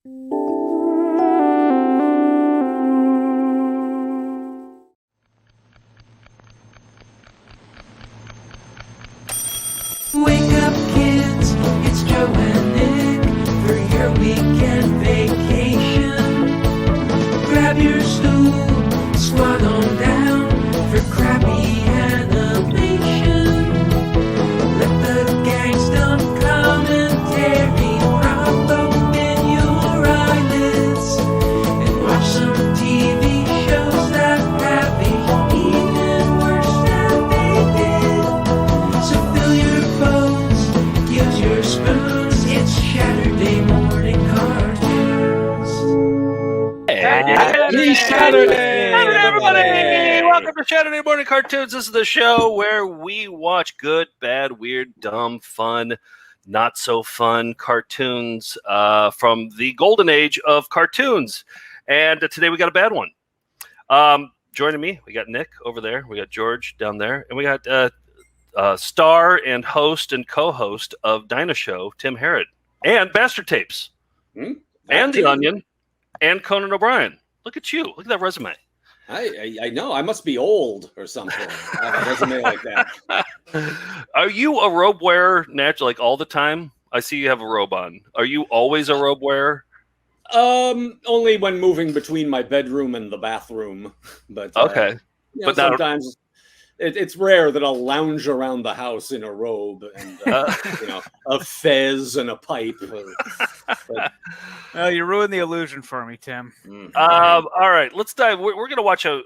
Wake up, kids, it's Joe and Nick for your weekend vacation. Grab your stool, squat on down for crappy animation. Let the gang stump commentary prop open your eyelids and watch some TV shows that have aged even worse than they did. So fill your bowls, use your spoons, it's Shaturday morning cartoons. Happy Saturday, everybody! Welcome to Shaturday Morning Cartoons. This is the show where we watch good, bad, weird, dumb, fun, not so fun cartoons from the golden age of cartoons. And today we got a bad one. Joining me, we got Nick over there, we got George down there, and we got star and host and co-host of Dino Show, Tim Harrod, and Bastard Tapes, and The Onion, and Conan O'Brien. Look at you. Look at that resume. I know. I must be old or something. I have a resume like that. Are you a robe wearer naturally, like all the time? I see you have a robe on. Are you always a robe wearer? Only when moving between my bedroom and the bathroom. But okay. But sometimes it's rare that I'll lounge around the house in a robe and a fez and a pipe. You ruined the illusion for me, Tim. All right, let's dive. We're going to watch a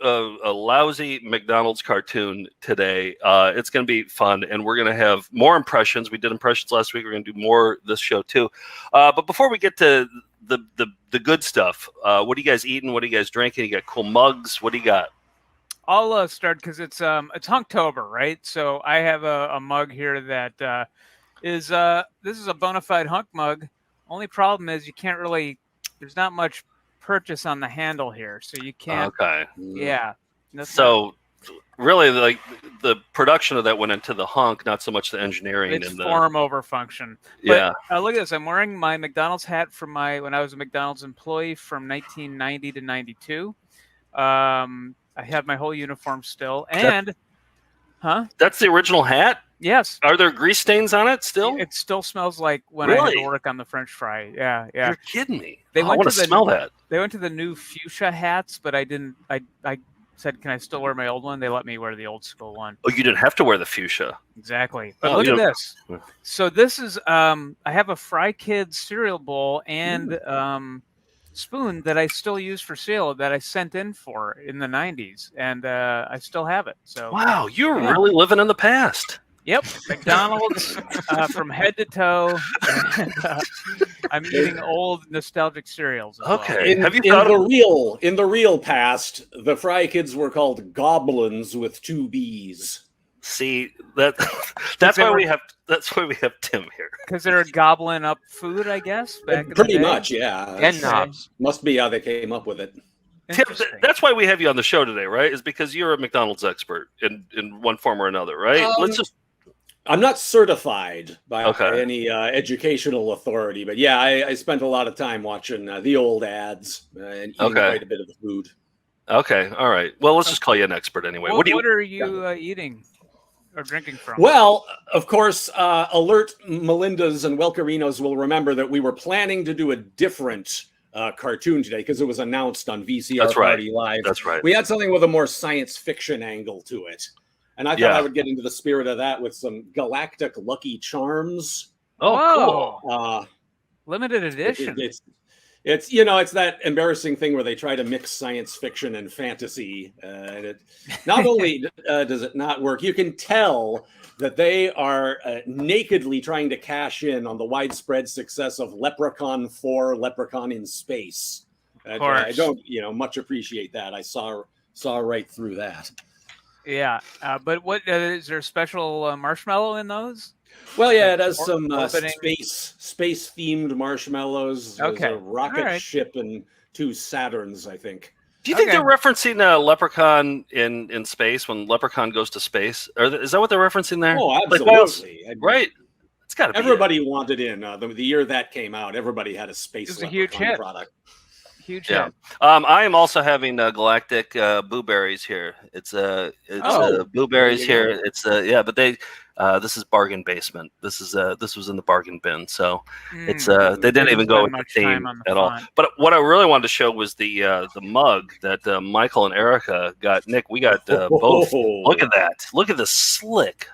lousy McDonald's cartoon today. It's going to be fun, and we're going to have more impressions. We did impressions last week. We're going to do more this show too. But before we get to the good stuff, what are you guys eating? What are you guys drinking? You got cool mugs. What do you got? I'll start because it's Hunktober, right? So I have a mug here that is this is a bona fide hunk mug. Only problem is you can't really. There's not much purchase on the handle here, so you can't. Okay. Yeah. So really, like the production of that went into the hunk, not so much the engineering. It's and the form over function. Yeah. But, look at this. I'm wearing my McDonald's hat from when I was a McDonald's employee from 1990 to 92. I have my whole uniform still, and that's the original hat. Yes. Are there grease stains on it still? It still smells like when I had to work on the French fry. Yeah. You're kidding me. I want to smell that. They went to the new fuchsia hats, but I didn't. I said, can I still wear my old one? They let me wear the old school one. Oh, you didn't have to wear the fuchsia. Exactly. But look at this. So this is I have a Fry Kids cereal bowl and spoon that I still use for cereal that I sent in in the 90s, and I still have it. So wow, you're really living in the past. Yep, McDonald's from head to toe. And, I'm eating old nostalgic cereals. Okay, well. Have you thought in the real past, the Fry Kids were called goblins with 2 B's. See that's why we have Tim here, because they're gobbling up food, I guess. Pretty much, yeah. And knobs must be how they came up with it. Tim, that's why we have you on the show today, right? Is because you're a McDonald's expert in one form or another, right? I'm not certified by any educational authority, but yeah, I spent a lot of time watching the old ads and eating quite a bit of the food. Okay, all right. Well, let's just call you an expert anyway. What are you eating or drinking from? Well, of course, alert Melindas and Welkerinos will remember that we were planning to do a different cartoon today because it was announced on VCR Party Live. That's right. We had something with a more science fiction angle to it. And I thought I would get into the spirit of that with some Galactic Lucky Charms. Oh, cool. Limited edition. It's it's that embarrassing thing where they try to mix science fiction and fantasy. And it not only does it not work, you can tell that they are nakedly trying to cash in on the widespread success of Leprechaun 4, Leprechaun in Space. I don't much appreciate that. I saw right through that. Yeah, but what is there a special marshmallow in those? Well, yeah, it has some space themed marshmallows. Okay, there's a rocket ship and 2 Saturns, I think. Do you think they're referencing Leprechaun in space when Leprechaun goes to space? Is that what they're referencing there? Oh, absolutely. Right. It's got to be Everybody wanted in. The year that came out, everybody had a space. It was a huge Leprechaun hit. product. Huge Yeah. hit. I am also having Galactic blueberries here. It's blueberries there you here. It's but they this is bargain basement. This was in the bargain bin. So it's they didn't even go with the theme at all. But what I really wanted to show was the mug that Michael and Erica got. Nick, we got both. Look at that. Look at this slick.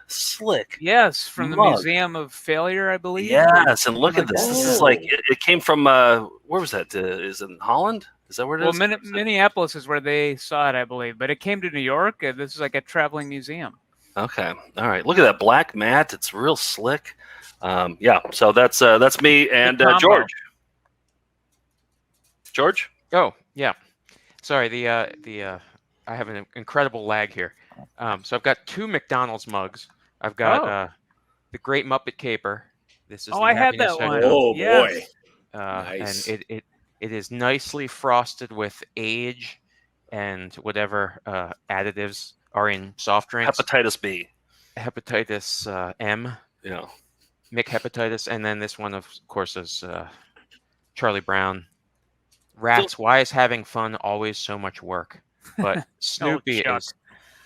Yes, from the mug. Museum of Failure, I believe. Yes, and look at this. This is Oh. like it came from where was that? Is it in Holland? Is that where it is? Well, Minneapolis is where they saw it, I believe, but it came to New York. This is like a traveling museum. Okay. All right. Look at that black mat. It's real slick. So that's me and George. George? Oh, yeah. Sorry, I have an incredible lag here. So I've got 2 McDonald's mugs. I've got the Great Muppet Caper. This is I had that one. Oh Yes. boy! Nice. And it is nicely frosted with age and whatever additives are in soft drinks. Hepatitis B. Hepatitis M. Yeah. McHepatitis, and then this one, of course, is Charlie Brown. Rats, why is having fun always so much work? But Snoopy Chuck. is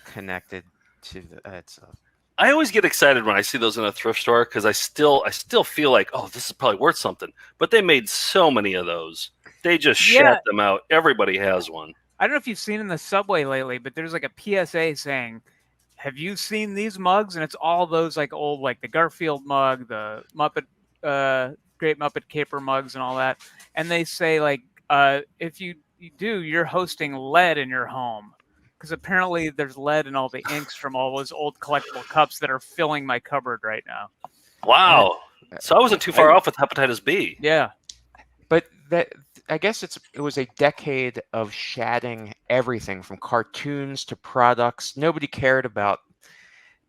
connected to the. I always get excited when I see those in a thrift store because I still feel like, oh, this is probably worth something. But they made so many of those. They just shat them out. Everybody has one. I don't know if you've seen in the subway lately, but there's like a PSA saying, "Have you seen these mugs?" And it's all those like old, like the Garfield mug, the Muppet, Great Muppet Caper mugs, and all that. And they say like, if you do, you're hosting lead in your home, because apparently there's lead in all the inks from all those old collectible cups that are filling my cupboard right now. Wow. So I wasn't too far off with hepatitis B. Yeah. But I guess it was a decade of shadding everything from cartoons to products. Nobody cared about,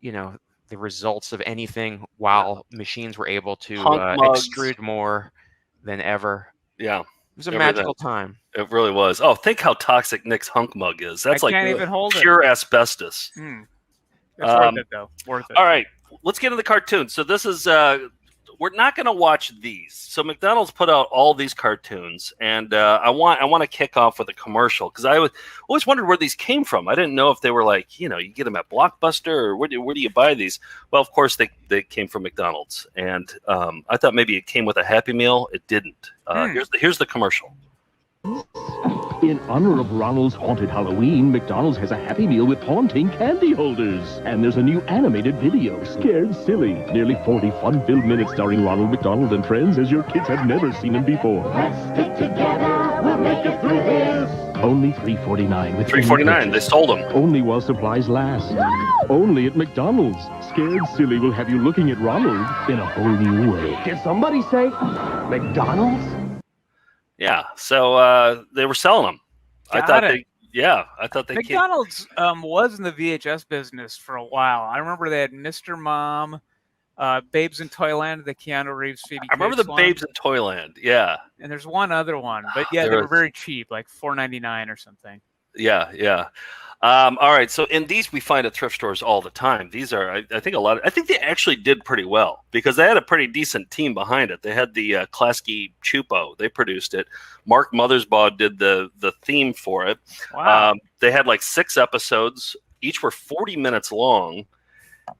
the results of anything while machines were able to extrude more than ever. Yeah. It was a magical time. It really was. Oh, think how toxic Nick's hunk mug is. That's I like can't even hold pure asbestos. It's worth it, though. Worth it. All right, let's get into the cartoons. So this is we're not going to watch these. So McDonald's put out all these cartoons, and I want to kick off with a commercial because I always wondered where these came from. I didn't know if they were like, you get them at Blockbuster or where do you buy these? Well, of course they came from McDonald's, and I thought maybe it came with a Happy Meal. It didn't. Here's the commercial. In honor of Ronald's haunted Halloween, McDonald's has a Happy Meal with haunting candy holders. And there's a new animated video, Scared Silly. Nearly 40 fun-filled minutes starring Ronald McDonald and friends as your kids have never seen him before. Let's stick together, we'll make it through this. Only $3.49 with $3.49. They sold them. Only while supplies last. Only at McDonald's. Scared Silly will have you looking at Ronald in a whole new way. Did somebody say McDonald's? Yeah, so they were selling them. I thought they McDonald's was in the VHS business for a while. I remember they had Mr. Mom, Babes in Toyland, the Keanu Reeves Phoebe I remember Cates the one. Babes in Toyland. Yeah, and there's one other one, but yeah, they were very cheap, like $4.99 or something. Yeah. All right, so in these we find at thrift stores all the time. These are, I think I think they actually did pretty well because they had a pretty decent team behind it. They had the Klasky Chupo. They produced it. Mark Mothersbaugh did the theme for it. Wow. They had like 6 episodes. Each were 40 minutes long,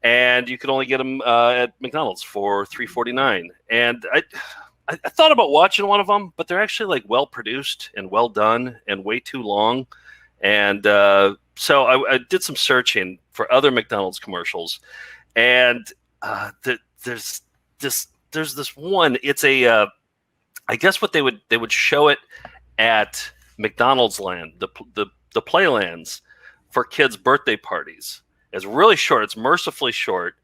and you could only get them at McDonald's for $3.49. And I thought about watching one of them, but they're actually like well produced and well done and way too long. And so I did some searching for other McDonald's commercials, and there's this one. It's a I guess what they would show it at McDonald's Land, the Playlands for kids' birthday parties. It's really short. It's mercifully short.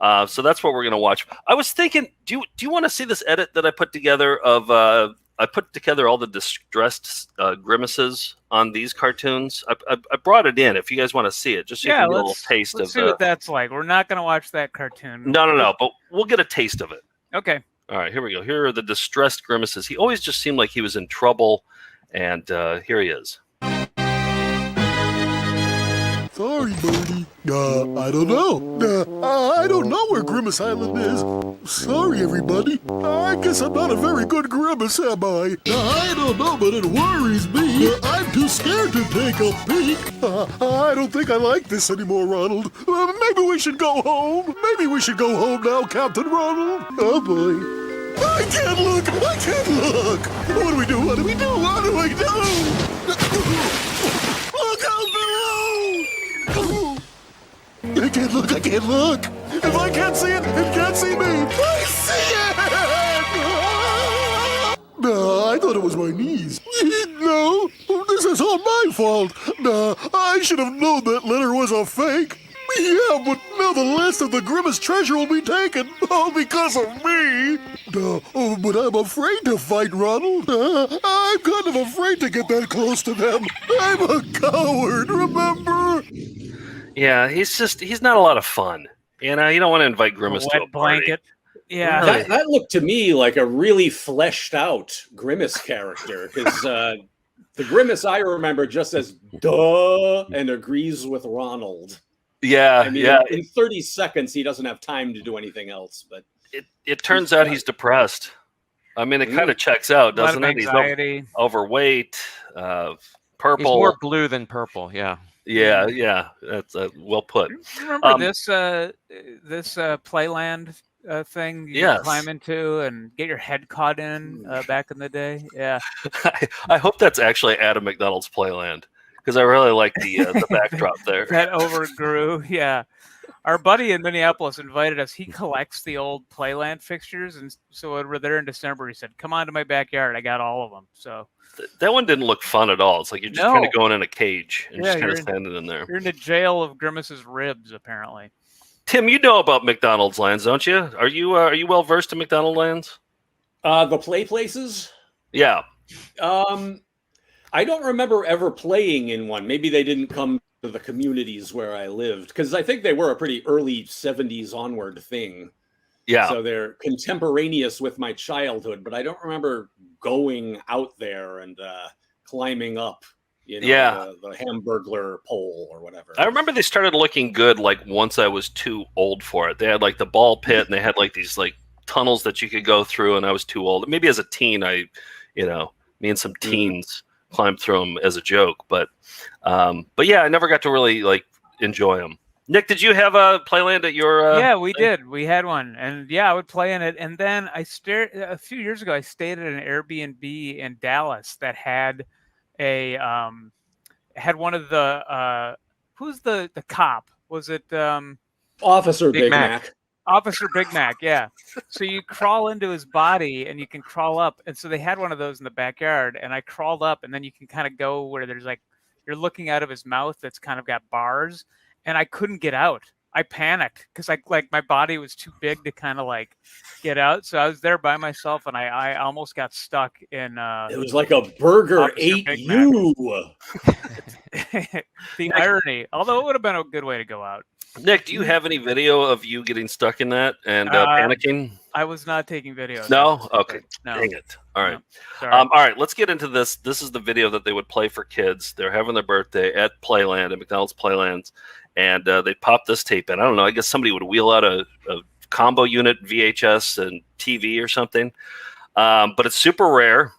So that's what we're gonna watch. I was thinking, do you want to see this edit that I put together of? I put together all the distressed grimaces on these cartoons. I brought it in if you guys want to see it, just so you can get a little taste let's of see what that's like. We're not going to watch that cartoon. No, but we'll get a taste of it. Okay. All right, here we go. Here are the distressed grimaces. He always just seemed like he was in trouble, and here he is. Sorry, Birdie. I don't know. I don't know where Grimace Island is. Sorry, everybody. I guess I'm not a very good Grimace, am I? I don't know, but it worries me. I'm too scared to take a peek. I don't think I like this anymore, Ronald. Maybe we should go home. Maybe we should go home now, Captain Ronald. Oh, boy. I can't look! I can't look! What do we do? What do we do? What do we do? Look out below! I can't look! I can't look! If I can't see it, it can't see me! I see it! No, I thought it was my knees. No, this is all my fault. No, I should have known that letter was a fake. Yeah, but now the last of the Grimace treasure will be taken, all because of me. But I'm afraid to fight, Ronald. I'm kind of afraid to get that close to them. I'm a coward, remember? Yeah, he's not a lot of fun. You know, you don't want to invite Grimace to a Wet party. blanket. Yeah. That looked to me like a really fleshed out Grimace character, because the Grimace I remember just says duh and agrees with Ronald. Yeah, I mean, yeah. in 30 seconds, he doesn't have time to do anything else. But It turns out he's depressed. I mean, it kind of checks out, A lot of doesn't it? He's anxiety. overweight, purple. He's more blue than purple. Yeah. Yeah. That's well put. Remember this Playland thing you Yes. climb into and get your head caught in back in the day? Yeah. I hope that's actually Adam McDonald's Playland, because I really like the backdrop there. That overgrew. Yeah. Our buddy in Minneapolis invited us. He collects the old Playland fixtures, and so when we're there in December, he said, "Come on to my backyard. I got all of them." So That one didn't look fun at all. It's like you're just kind of going in a cage and just kind of standing in there. You're in the jail of Grimace's ribs, apparently. Tim, you know about McDonald's lands, don't you? Are you well versed in McDonald lands? the play places, Yeah. I don't remember ever playing in one. Maybe they didn't come to the communities where I lived, because I think they were a pretty early 70s onward thing. Yeah. So they're contemporaneous with my childhood, but I don't remember going out there and climbing up, the Hamburglar pole or whatever. I remember they started looking good like once I was too old for it. They had like the ball pit and they had like these like tunnels that you could go through, and I was too old. Maybe as a teen, me and some teens climbed through them as a joke, but yeah, I never got to really like enjoy them. Nick, did you have a Playland at your? Yeah, we did. We had one, and yeah, I would play in it. And then a few years ago, I stayed at an Airbnb in Dallas that had had one of the who's the cop? Was it Officer Big Mac? Officer Big Mac, yeah. So you crawl into his body and you can crawl up. And so they had one of those in the backyard, and I crawled up, and then you can kind of go where there's like you're looking out of his mouth that's kind of got bars. And I couldn't get out. I panicked because my body was too big to kind of like get out. So I was there by myself, and I almost got stuck in. It was like a burger ate you. The irony. Although it would have been a good way to go out. Nick, do you have any video of you getting stuck in that and panicking? I was not taking videos. No? Okay. No. Dang it. All right. No. All right, let's get into this. This is the video that they would play for kids. They're having their birthday at Playland, at McDonald's Playlands, and they popped this tape in. I don't know. I guess somebody would wheel out a combo unit, VHS, and TV or something. But it's super rare.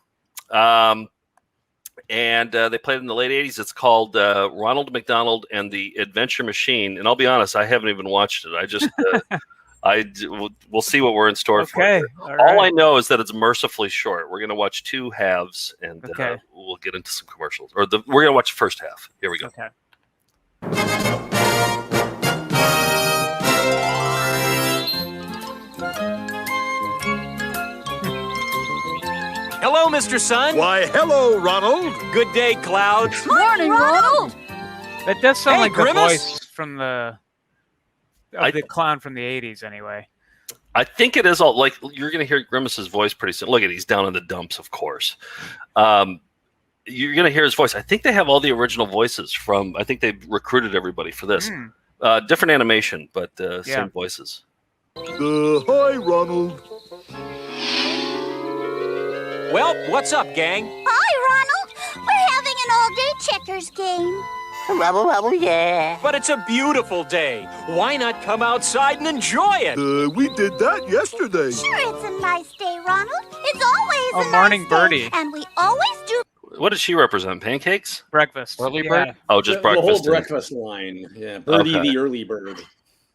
And they played it in the late 80s. It's called Ronald McDonald and the Adventure Machine. And I'll be honest, I haven't even watched it. I just, we'll see what we're in store for. Okay. All I know is that it's mercifully short. We're going to watch two halves, and we'll get into some commercials. We're going to watch the first half. Here we go. Okay. Hello, Mr. Sun. Why, hello, Ronald. Good day, clouds. Morning, Ronald. That does sound like Grimace. the voice from the clown from the 80s anyway. I think it is all like you're going to hear Grimace's voice pretty soon. Look at he's down in the dumps, of course. You're going to hear his voice. I think they have all the original voices from. I think they recruited everybody for this. Different animation, but same voices. Hi, Ronald. Well, what's up, gang? Hi, Ronald. We're having an all-day checkers game. Rubble, rubble, yeah. But it's a beautiful day. Why not come outside and enjoy it? We did that yesterday. Sure, it's a nice day, Ronald. It's always a morning nice birdie. day, and we always do. What does she represent? Pancakes? Breakfast. Early Yeah. bird? Oh, just The breakfast. whole breakfast line. Yeah, Birdie Okay. the early bird.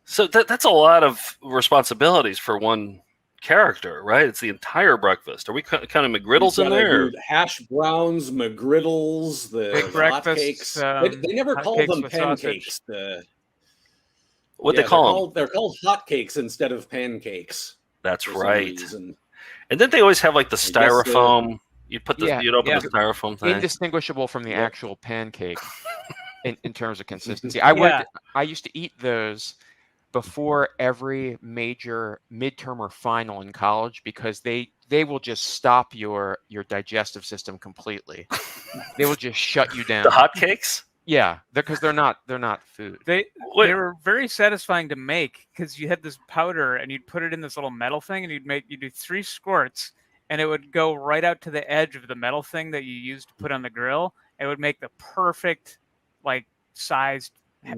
So that's a lot of responsibilities for one character, right? It's the entire breakfast. Are we kind of McGriddles in there? or- Hash browns, McGriddles, the Big breakfasts, hotcakes. They never call hotcakes them with pancakes. What they call them? They're called hotcakes instead of pancakes. That's for some right. reason. And then they always have like the guess styrofoam. You'd put the Yeah, you'd open yeah. the styrofoam thing. Indistinguishable from the Yep. actual pancake in terms of consistency. I used to eat those before every major midterm or final in college because they will just stop your digestive system completely. They will just shut you down. The hotcakes? Yeah, because they're not food. They Wait. were very satisfying to make because you had this powder and you'd put it in this little metal thing and you do 3 squirts and it would go right out to the edge of the metal thing that you used to put on the grill. It would make the perfect like sized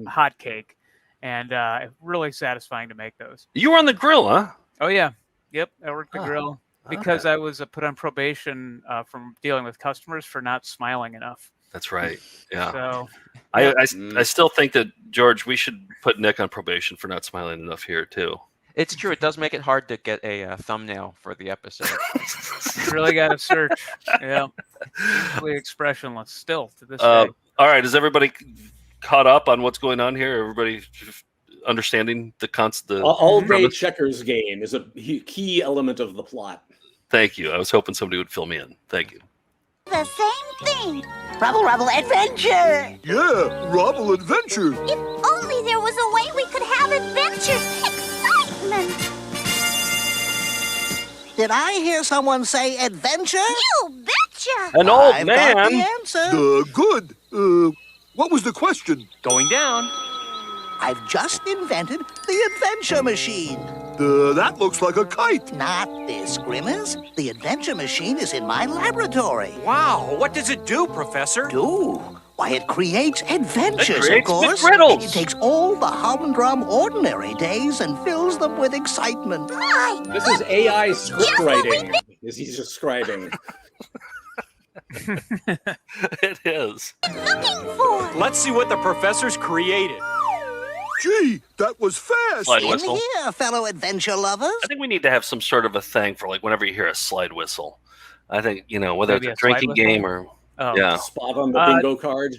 hot cake, and really satisfying to make those. You were on the grill, huh? Oh yeah, yep. I worked the Oh, grill because I was put on probation from dealing with customers for not smiling enough. That's right. Yeah. So I still think that, George, we should put Nick on probation for not smiling enough here, too. It's true. It does make it hard to get a thumbnail for the episode. you really got to search. Yeah, usually expressionless still to this day. All right. Is everybody caught up on what's going on here? Everybody understanding the All-day premise? checkers game is a key element of the plot. Thank you. I was hoping somebody would fill me in. Thank you. The same thing. Rubble, rubble, adventure. Yeah, Rubble Adventure. If only there was a way we could have adventures, excitement. Did I hear someone say adventure? You betcha. An old I've got the man. answer. Good. What was the question? Going down. I've just invented the adventure machine. That looks like a kite. Not this, Grimace. The adventure machine is in my laboratory. Wow, what does it do, Professor? Do? Why, it creates adventures, creates of course. McGriddles. It takes all the humdrum ordinary days and fills them with excitement. My This is AI script Yes, but we writing, as he's describing. It is. looking for. Let's see what the professor's created. Gee, that was fast. Slide In whistle. here, fellow adventure lovers. I think we need to have some sort of a thing for like whenever you hear a slide whistle. I think, whether Maybe it's a a slide drinking whistle? game or Oh. yeah. Spot on the bingo card.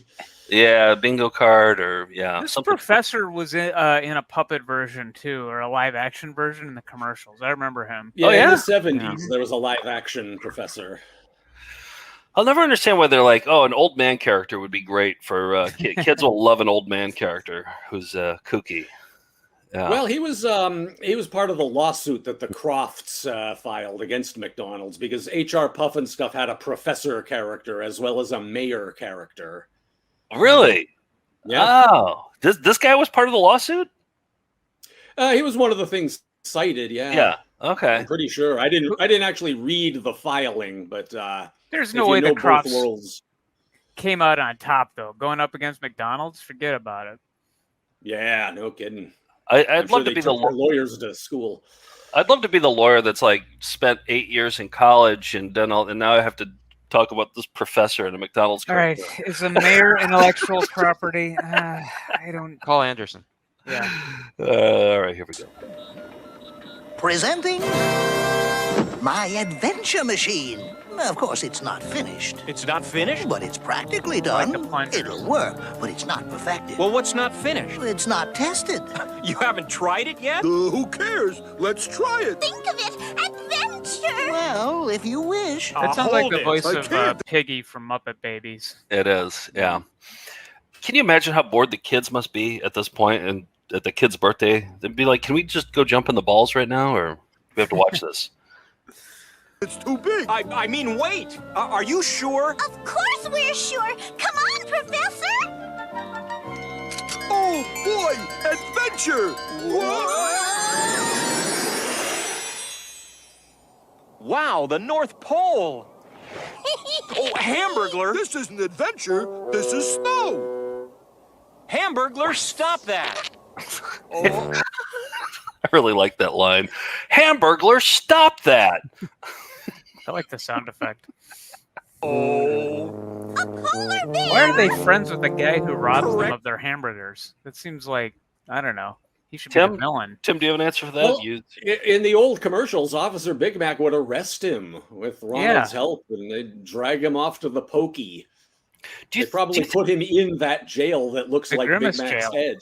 Yeah, bingo card or This something. professor was in a puppet version too, or a live action version in the commercials. I remember him. Yeah, yeah? in the 70s, there was a live action professor. I'll never understand why they're like, oh, an old man character would be great for kids. Will love an old man character who's kooky. Yeah. Well, he was part of the lawsuit that the Crofts filed against McDonald's because H.R. Puffin stuff had a professor character as well as a mayor character. Really? Yeah, Oh, this guy was part of the lawsuit? he was one of the things cited. Yeah, Yeah. Okay. I'm pretty sure. I didn't actually read the filing, but There's if no you way know the both Crofts worlds, came out on top though. Going up against McDonald's, forget about it. yeah, no kidding. I'd I'm sure love to they be the took their lawyers to school. I'd love to be the lawyer that's like spent 8 years in college and done all, and now I have to talk about this professor in a McDonald's. All right, commercial. is a mayor intellectual property? I don't. Call Anderson. Yeah. All right, here we go. Presenting my adventure machine. Of course, it's not finished, It's not finished? but it's practically Like done. the plungers. It'll work, but it's not perfected. Well, what's not finished? It's not tested. You haven't tried it yet? Who cares? Let's try it. Think of it, adventure. Well, if you wish. That sounds like hold the it. voice I of can't. Piggy from Muppet Babies. It is, yeah. Can you imagine how bored the kids must be at this point and at the kid's birthday? They'd be like, can we just go jump in the balls right now, or do we have to watch this? It's too big. I mean, wait. Are you sure? Of course we're sure. Come on, Professor. Oh boy, adventure! Wow, the North Pole. Oh, Hamburglar. This isn't adventure. This is snow. Hamburglar, stop that! I really like that line. Hamburglar, stop that! I like the sound effect. Oh. Why are they friends with the guy who robs them of their hamburgers? That seems like, I don't know. He should be the villain. Tim, do you have an answer for that? Well, in the old commercials, Officer Big Mac would arrest him with Ronald's help, and they'd drag him off to the pokey. They probably put him in that jail that looks like Grimace Big Mac's jail. head.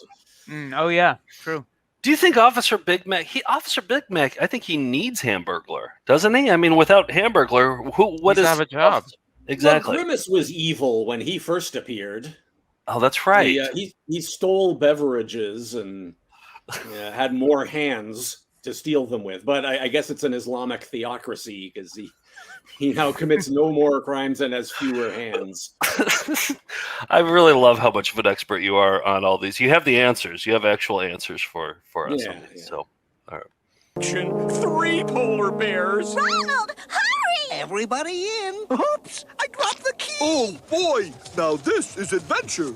Oh yeah, true. Do you think Officer Big Mac? I think he needs Hamburglar, doesn't he? I mean, without Hamburglar, what He's is have a job? Exactly. Well, Grimace was evil when he first appeared. Oh, that's right. He stole beverages and had more hands to steal them with. But I guess it's an Islamic theocracy because he now commits no more crimes and has fewer hands. I really love how much of an expert you are on all these. You have the answers. You have actual answers for us. Yeah, So, all right. 3 polar bears. Ronald, hurry! Everybody in. Oops, I dropped the key. Oh, boy. Now this is adventure.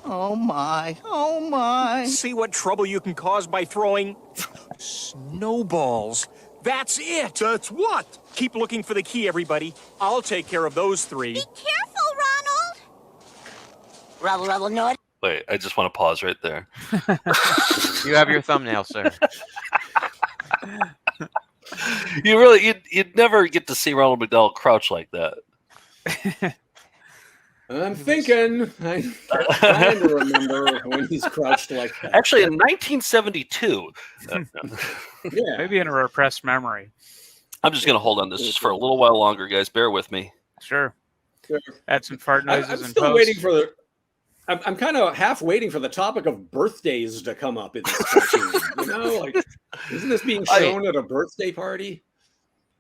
Oh, my. Oh, my. See what trouble you can cause by throwing snowballs. That's it. That's what? Keep looking for the key, everybody. I'll take care of those 3. Be careful, Ronald. Rubble, no. Wait, I just want to pause right there. You have your thumbnail, sir. You'd never get to see Ronald McDonald crouch like that. I'm thinking. I'm trying to remember when he's crouched like that. Actually, in 1972. Maybe in a repressed memory. I'm just going to hold on this just for a little while longer, guys. Bear with me. Sure. Add some fart noises I'm and still post. waiting for the. I'm kind of half waiting for the topic of birthdays to come up in this cartoon. Isn't this being shown at a birthday party?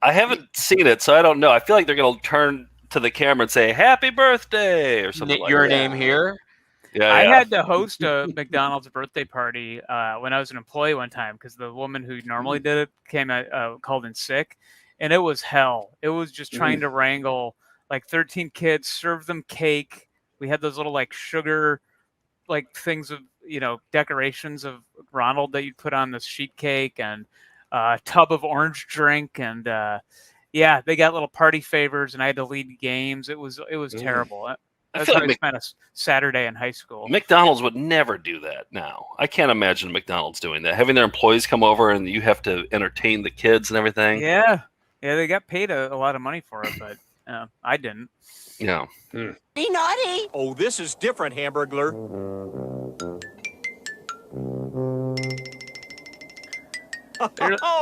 I haven't seen it, so I don't know. I feel like they're going to turn to the camera and say "Happy Birthday" or something like that. Your name here. Yeah, I had to host a McDonald's birthday party when I was an employee one time because the woman who normally did it called in sick, and it was hell. It was just trying to wrangle like 13 kids, serve them cake. We had those little like sugar, like things of decorations of Ronald that you'd put on this sheet cake and a tub of orange drink and they got little party favors and I had to lead games. It was terrible. That's how I spent a Saturday in high school. McDonald's would never do that now. I can't imagine McDonald's doing that. Having their employees come over and you have to entertain the kids and everything. Yeah, they got paid a lot of money for it, but I didn't. Yeah. Be naughty. Oh, this is different, Hamburglar.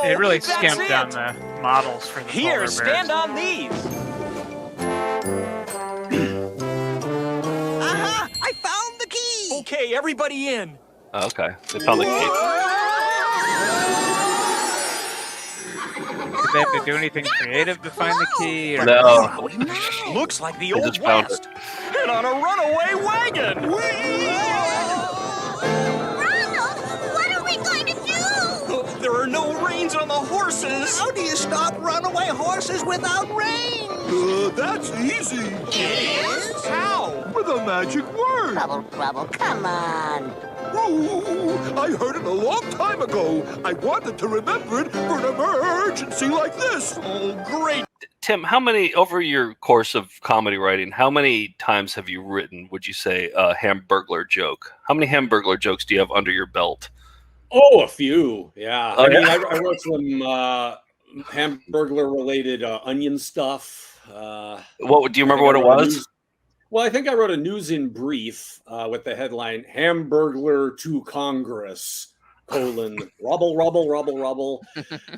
They really skimped on the models for the Here, polar bears. stand on these. Aha! I found the key. Okay, everybody in. Okay. They found the key. Did they have to do anything creative to find the key? Or No. Looks like the They old just found West. And on a runaway wagon. Ronald, what are we going to do? Oh, there are no reins on the horses. How do you stop runaway horses without reins? That's easy. It is? How? With a magic word. Rubble, come on. Ooh, I heard it a long time ago. I wanted to remember it for an emergency like this. Oh, great. Tim, over your course of comedy writing, how many times have you written, would you say, a Hamburglar joke? How many Hamburglar jokes do you have under your belt? Oh, a few. Yeah. Oh, I mean, yeah? I wrote some Hamburglar-related onion stuff. What do you remember what it was? Well, I think I wrote a news in brief with the headline "Hamburglar to Congress: rubble, rubble, rubble, rubble."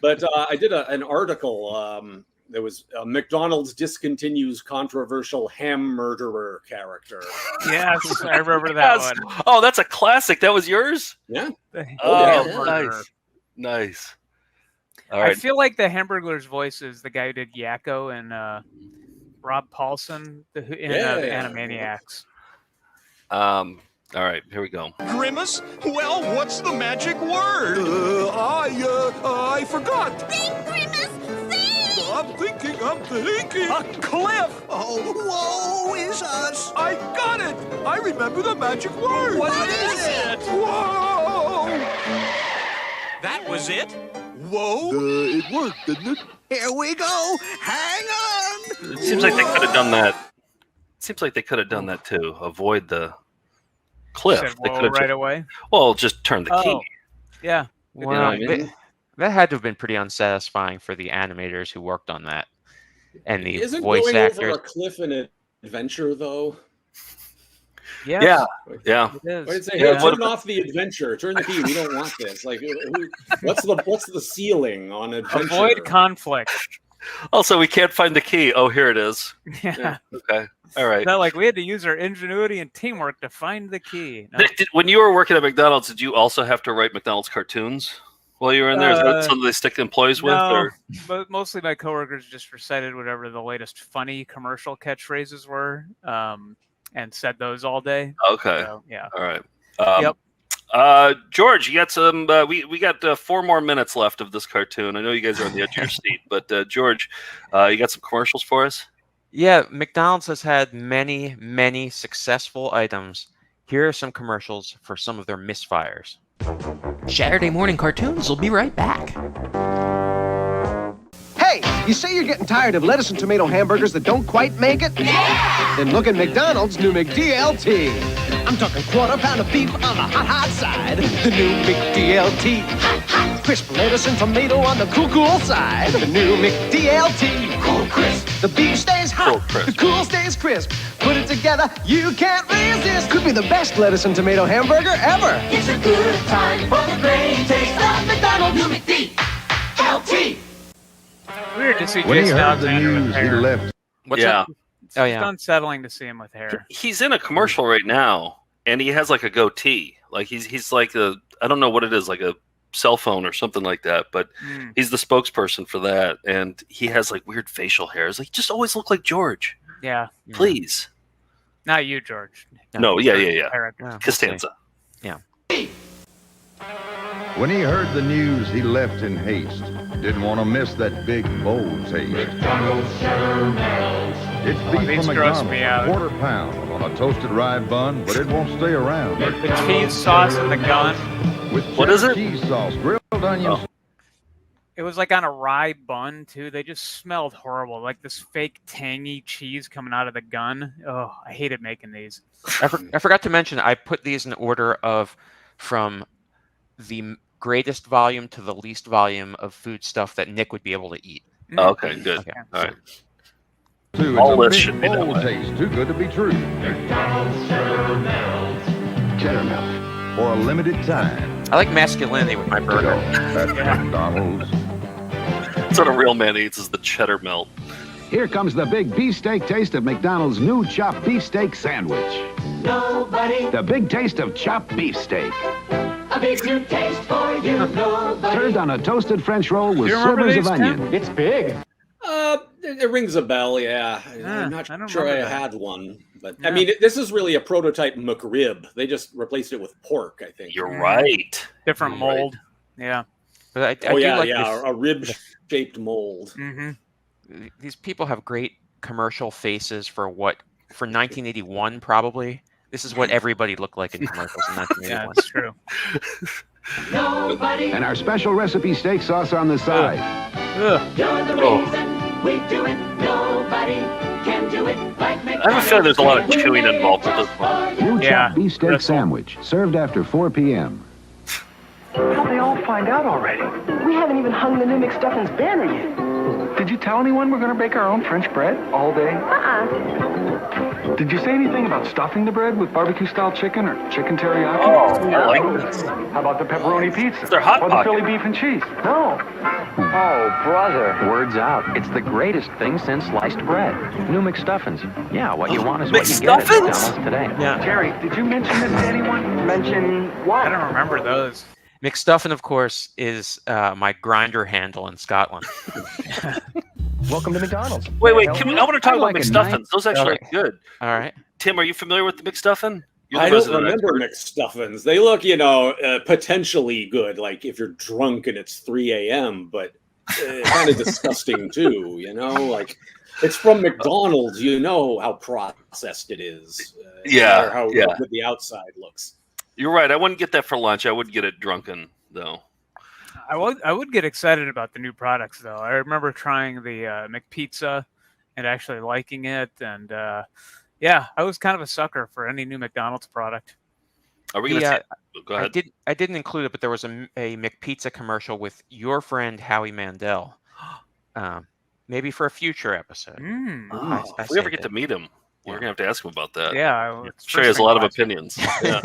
But I did an article. There was McDonald's discontinues controversial ham murderer character. Yes, I remember that one. Oh, that's a classic. That was yours? Yeah. Oh, yeah. Nice. All right. I feel like the Hamburglar's voice is the guy who did Yakko and Rob Paulson in the Animaniacs. All right, here we go. Grimace? Well, what's the magic word? I forgot. Think, Grimace, think! I'm thinking. A cliff! Oh, woe is us. I got it. I remember the magic word. What is it? Whoa! That was it? Whoa! It worked, didn't it? Here we go. Hang on. It seems like they could have done that. Seems like they could have done that to avoid the cliff. Said They whoa could have right away. Well, just turn the key. Oh, yeah. You know Well, what I mean? that had to have been pretty unsatisfying for the animators who worked on that, and the Isn't voice going actors. over a cliff an adventure, though? Yes, Yeah, yeah. It is. Why did it say, Yeah, hey, what turn off the adventure, turn the key, we don't want this. Like, what's the ceiling on adventure? Avoid conflict. Also, we can't find the key. Oh, here it is. Yeah. Okay. All right. It's not like we had to use our ingenuity and teamwork to find the key. No. When you were working at McDonald's, did you also have to write McDonald's cartoons while you were in there? Is that something they stick employees with? No, Or? but mostly my coworkers just recited whatever the latest funny commercial catchphrases were, and said those all day. Okay. So, yeah. All right. Yep. George, you got some. We got 4 more minutes left of this cartoon. I know you guys are on the edge of your seat, but George, you got some commercials for us? Yeah, McDonald's has had many, many successful items. Here are some commercials for some of their misfires. Saturday morning cartoons will be right back. Hey, you say you're getting tired of lettuce and tomato hamburgers that don't quite make it? Yeah! Then look at McDonald's new McDLT. I'm talking quarter pound of beef on the hot side. The new McDLT. Hot, hot. Crisp lettuce and tomato on the cool side. The new McDLT. Cool crisp. The beef stays hot. Cool the cool stays crisp. Put it together, you can't resist. Could be the best lettuce and tomato hamburger ever. It's a good time for the great taste of McDonald's new McDLT. Weird to see Jason Alexander with hair. What's Yeah. that? Oh, It's yeah. unsettling to see him with hair. He's in a commercial right now, and he has like a goatee. Like he's like I don't know what it is, like a cell phone or something like that. But he's the spokesperson for that, and he has like weird facial hairs. Like, just always look like George. Yeah. Please. Not you, George. No. Yeah. Character. Costanza. Yeah. When he heard the news, he left in haste. Didn't want to miss that big, bold taste. It's beef these from gross McDonald's, me out. quarter pound on a toasted rye bun, but it won't stay around. The cheese sauce in the gun. With What is cheddar it? cheese sauce, grilled onions. It was like on a rye bun too. They just smelled horrible, like this fake tangy cheese coming out of the gun. Oh, I hated making these. I forgot to mention, I put these in order of from the greatest volume to the least volume of food stuff that Nick would be able to eat. Oh, okay, good. Okay. All right. Too, All it's this a should big, be that bold way. taste, too good to be true. Cheddar melt for a limited time. I like masculinity with my burger. At McDonald's. That's what a real man eats is the cheddar melt. Here comes the big beefsteak taste of McDonald's new chopped beefsteak sandwich. Nobody, The big taste of chopped beefsteak. a big new taste for you. Nobody. Served on a toasted French roll with You remember slivers of these, Tim? onion. It's big. It rings a bell, yeah. I'm not I don't sure I remember that. had one, but Yeah. I mean, this is really a prototype McRib. They just replaced it with pork, I think. You're right. Different You're right. mold. Yeah. But I Oh do yeah, like yeah, a rib-shaped mold. Mm-hmm. these people have great commercial faces for 1981 probably. This is what everybody looked like in commercials in Yeah, 1981. it's true. Nobody, And our special recipe steak sauce on the side. Ugh. you're the reason we do it. Nobody can do it like McDonald's. I have a feeling there's a lot of chewing involved with this one. New Yeah, chopped beefsteak bristle. sandwich, served after 4 p.m. How'd they all find out already? We haven't even hung the new McStuffins banner yet. Did you tell anyone we're going to bake our own French bread all day? Did you say anything about stuffing the bread with barbecue-style chicken or chicken teriyaki? Oh, I like this. How about the pepperoni pizza? They're Hot Or the Pocket. Philly beef and cheese? No. Oh, brother. Word's out. It's the greatest thing since sliced bread. New McStuffins. Yeah, what you want is what you get at McStuffins? McDonald's today. Yeah. Jerry, did you mention this to anyone? Mention what? I don't remember those. McStuffin, of course, is my grinder handle in Scotland. Welcome to McDonald's. Wait, May I I help you? want to talk about like a McStuffins. nice- Those actually Okay. are good. All right. Tim, are you familiar with the McStuffin? You're the I don't resident remember expert. McStuffins. They look, potentially good, like if you're drunk and it's 3 a.m., but kind of disgusting too, like It's from McDonald's. You know how processed it is. Yeah, how yeah. good the outside looks. You're right. I wouldn't get that for lunch. I would get it drunken, though. I would get excited about the new products, though. I remember trying the McPizza and actually liking it. And, yeah, I was kind of a sucker for any new McDonald's product. Are we going to go ahead. I didn't include it, but there was a McPizza commercial with your friend Howie Mandel. Maybe for a future episode. If we ever get to meet him, we're going to have to ask him about that. Yeah. I'm sure he has a lot of opinions. Yeah.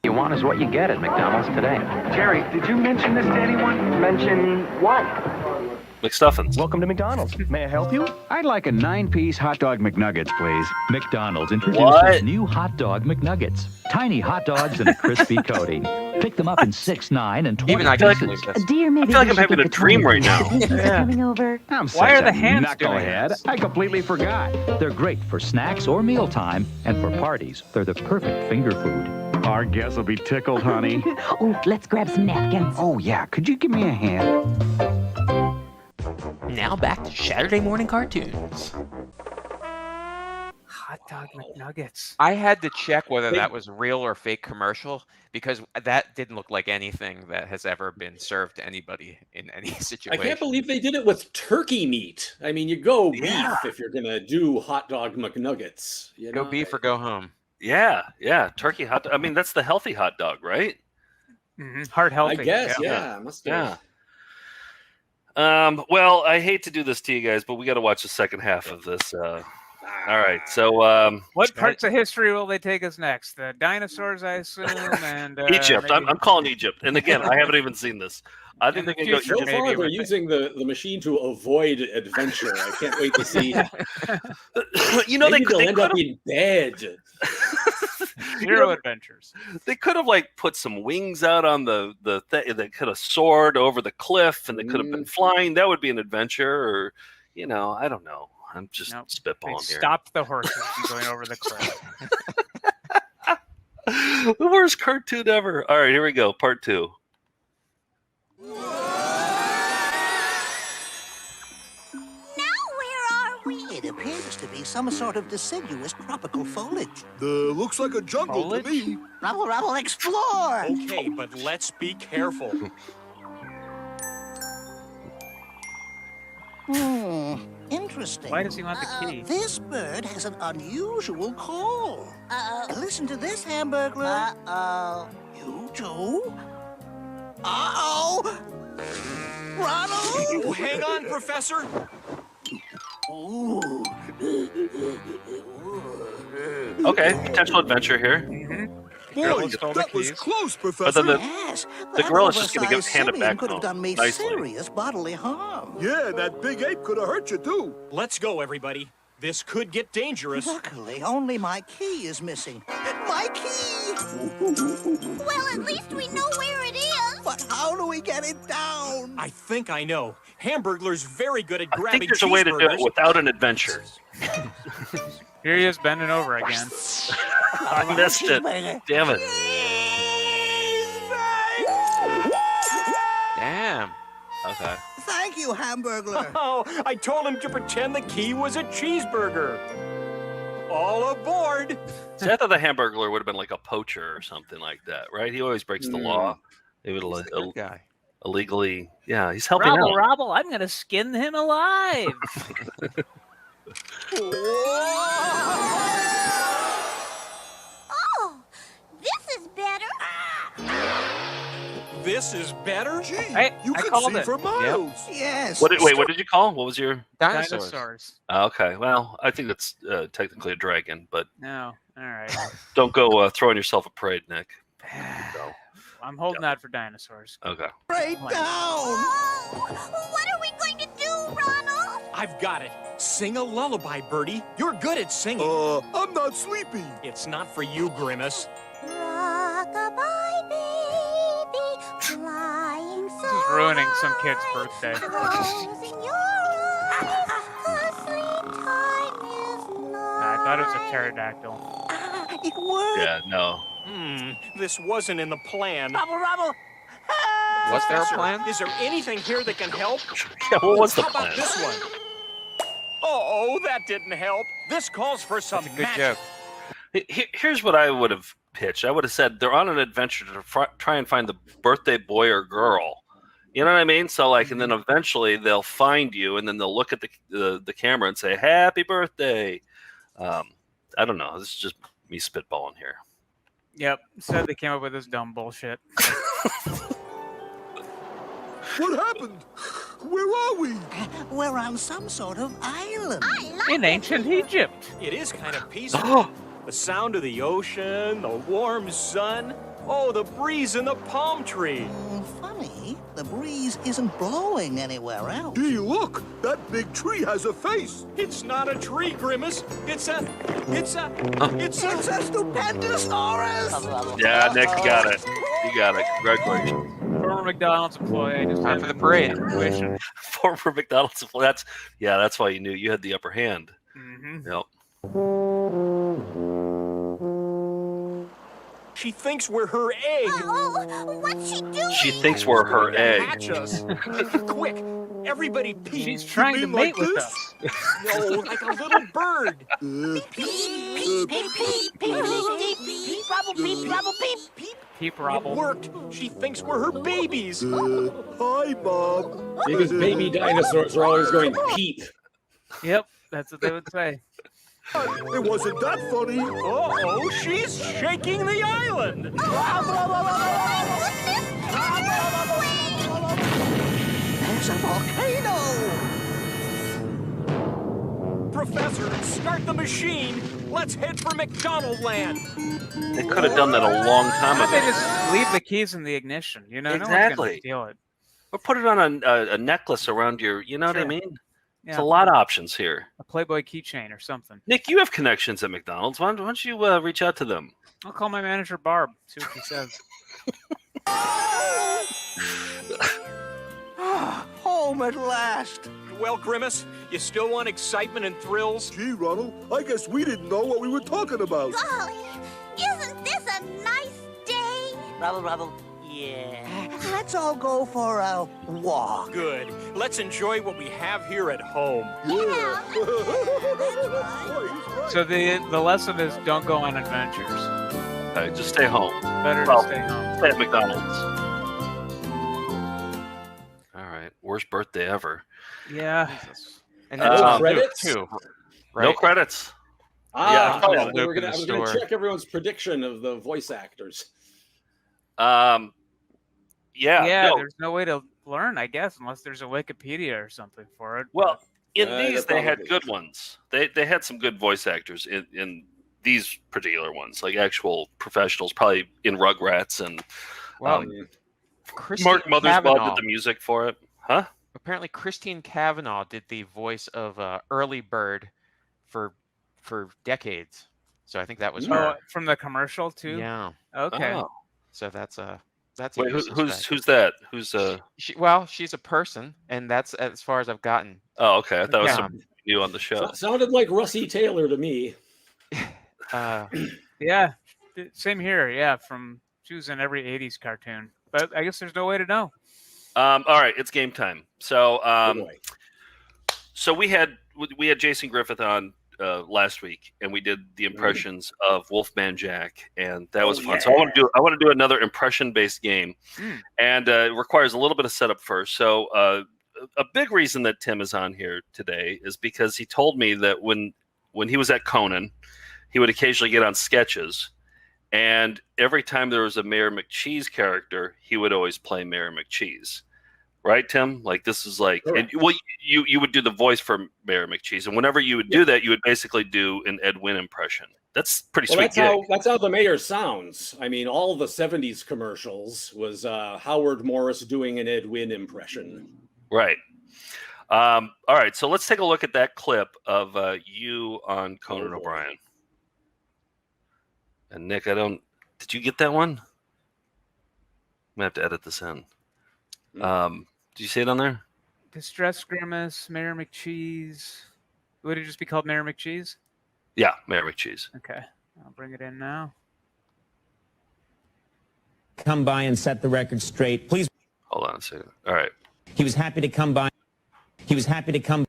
You want is what you get at McDonald's today. Jerry, did you mention this to anyone? Mention what? McStuffins. Welcome to McDonald's. May I help you? I'd like a 9-piece hot dog McNuggets, please. McDonald's introduced What? new hot dog McNuggets. Tiny hot dogs in a crispy coating. Pick them up in 6, 9, and 20. Even I can believe this. Dear, maybe I feel like I'm having a dream right now. coming over. I'm Why are such the a hands doing knucklehead. this? I completely forgot. They're great for snacks or mealtime, and for parties, they're the perfect finger food. Our guests will be tickled, honey. Oh, let's grab some napkins. Oh, yeah. Could you give me a hand? Now back to Saturday morning cartoons. Hot dog McNuggets. I had to check whether that was real or fake commercial because that didn't look like anything that has ever been served to anybody in any situation. I can't believe they did it with turkey meat. I mean, you go beef if you're gonna do hot dog McNuggets. You Go know? beef or go home. Yeah. Turkey hot dog. I mean, that's the healthy hot dog, right? Heart healthy. I guess, yeah. Must have. Well, I hate to do this to you guys, but we got to watch the second half of this. All right. So, what parts of history will they take us next? The dinosaurs, I assume, and Egypt. maybe- I'm calling Egypt. And again, I haven't even seen this. I think they can go. So far, they're using the machine to avoid adventure. I can't wait to see. You know, Maybe they they'll end up in bed. Zero adventures. They could have like put some wings out on the they could have soared over the cliff, and they could have been flying. That would be an adventure, or I don't know. I'm just spitballing here. Stopped the horses from going over the cliff. The worst cartoon ever. All right, here we go. Part 2. It appears to be some sort of deciduous tropical foliage. Looks like a jungle to me. Rubble, rubble, explore! Okay, but let's be careful. Interesting. Why does he want the key? This bird has an unusual call. Listen to this, Hamburglar. You too? Ronald! Hang on, Professor. Ooh. Okay, potential adventure here. Boy, that was close, But Professor. then Yes, the that girl is just going to oversized hand it simian back could have to done me him nicely. serious bodily harm. Yeah, that big ape could have hurt you, too. Let's go, everybody. This could get dangerous. Luckily, only my key is missing. My key! Well, at least we know where it is. But how do we get it down? I think I know. Hamburglar's very good at I grabbing think there's a way to do it cheeseburgers. without an adventure. Here he is bending over again. I missed it. Damn it. Damn. Okay. Thank you, Hamburglar. Oh, I told him to pretend the key was a cheeseburger. All aboard. See, I thought the Hamburglar would have been like a poacher or something like that, right? He always breaks the law. He would He's the good guy. illegally. Yeah, he's helping Robble, out. Robble, I'm going to skin him alive. Oh, this is better. This is better? Gee, Hey, you I can called see it. for miles. Yes. What did you call? What was your? Dinosaurs. Oh, okay, well, I think that's technically a dragon, but No. All right. don't go throwing yourself a parade, Nick. So, I'm holding out for dinosaurs. okay. Right down. Oh, what are we going to do, Ronald? I've got it. Sing a lullaby, Birdie. You're good at singing. I'm not sleepy. It's not for you, Grimace. Rock-a-bye, baby, flying so This is ruining some kid's birthday. Closing your eyes, 'cause sleep time is I thought it was a pterodactyl. It worked. Yeah, no. This wasn't in the plan. Rubble, rubble. Was there a Professor, plan? Is there anything here that can help? Yeah, what was the How plan? about this one? Oh, that didn't help. This calls for some That's a good magic. joke. Here's what I would have pitched. I would have said they're on an adventure to try and find the birthday boy or girl. You know what I mean? So like, and then eventually they'll find you, and then they'll look at the camera and say, "Happy birthday." I don't know. This is just me spitballing here. Yep. So they came up with this dumb bullshit. What happened? Where are we? We're on some sort of island. In ancient Egypt. It is kind of peaceful. The sound of the ocean, the warm sun. Oh, the breeze in the palm tree. Funny, the breeze isn't blowing anywhere else. Gee, look! That big tree has a face. It's not a tree, Grimace. It's a Stupendosaurus! Yeah, Nick, you got it. You got it. Congratulations. Former McDonald's employee. Just Time for the parade. Intuition. Former McDonald's employee. That's why you knew you had the upper hand. Mm-hmm. Yep. She thinks we're her egg. Oh, what's she doing? She thinks we're her egg. Hatch us. Quick, everybody peep. She's trying to mate with us. No, like a little bird. Peep, peep, peep, peep, peep, peep, peep, rubble, peep, rubble, peep, peep. Peep It robble. worked. She thinks we're her babies. Hi, Bob. Because baby dinosaurs are always going peep. Yep. That's what they would say. It wasn't that funny. Uh-oh, she's shaking the island. There's a volcano! Professor, start the machine. Let's head for McDonald Land. They could have done that a long time Why don't they ago. just leave the keys in the ignition? You know, no one's Exactly. gonna steal it. Or put it on a necklace around your. You know what I Sure. mean? There's Yeah. a lot of options here. A Playboy keychain or something. Nick, you have connections at McDonald's. Why don't you reach out to them? I'll call my manager Barb. See what he says. Home at last! Well, Grimace, you still want excitement and thrills? Gee, Ronald, I guess we didn't know what we were talking about. Golly, isn't this a nice day? Rubble, rubble. Yeah. Let's all go for a walk. Good. Let's enjoy what we have here at home. Yeah. So the lesson is don't go on adventures. Just stay home. Better Well, to stay home. Stay at McDonald's. All right. Worst birthday ever. Yeah. And No that's on credits? too. Right? No credits. Ah, probably yeah, Luke I in was the going to store. check everyone's prediction of the voice actors. Yeah, No. there's no way to learn, I guess, unless there's a Wikipedia or something for it. Well, in there these, they had probably good is. ones. They had some good voice actors in these particular ones, like actual professionals, probably in Rugrats and Well, Christine Mark Mothersbaugh Cavanaugh. did the music for it. Huh? Apparently, Christine Cavanaugh did the voice of Early Bird for decades. So I think that was Oh, her. from the commercial too. Yeah. Okay. Oh. So that's a Wait, useless fact. who's that? Who's she's a person, and that's as far as I've gotten. Oh, okay. I thought it was Yeah. something new on the show. Sounded like Russie Taylor to me. Yeah. Same here. Yeah. She was in every '80s cartoon, but I guess there's no way to know. All right, it's game time. So, Boy. so we had Jason Griffith on last week, and we did the impressions of Wolfman Jack, and that was fun. So I want to do another impression-based game, and it requires a little bit of setup first. So a big reason that Tim is on here today is because he told me that when he was at Conan, he would occasionally get on sketches. And every time there was a Mayor McCheese character, he would always play Mayor McCheese. Right, Tim? Like, this is like, and, well, you would do the voice for Mayor McCheese. And whenever you would do that, you would basically do an Ed Wynn impression. That's pretty sweet gig. That's how the mayor sounds. I mean, all the 70s commercials was Howard Morris doing an Ed Wynn impression. Right. All right, so let's take a look at that clip of you on Conan O'Brien. And Nick, did you get that one? I'm gonna have to edit this in. Did you see it on there? Distress Grimace, Mayor McCheese. Would it just be called Mayor McCheese? Yeah, Mayor McCheese. Okay, I'll bring it in now. Come by and set the record straight. Please. Hold on a second. All right. He was happy to come by. He was happy to come.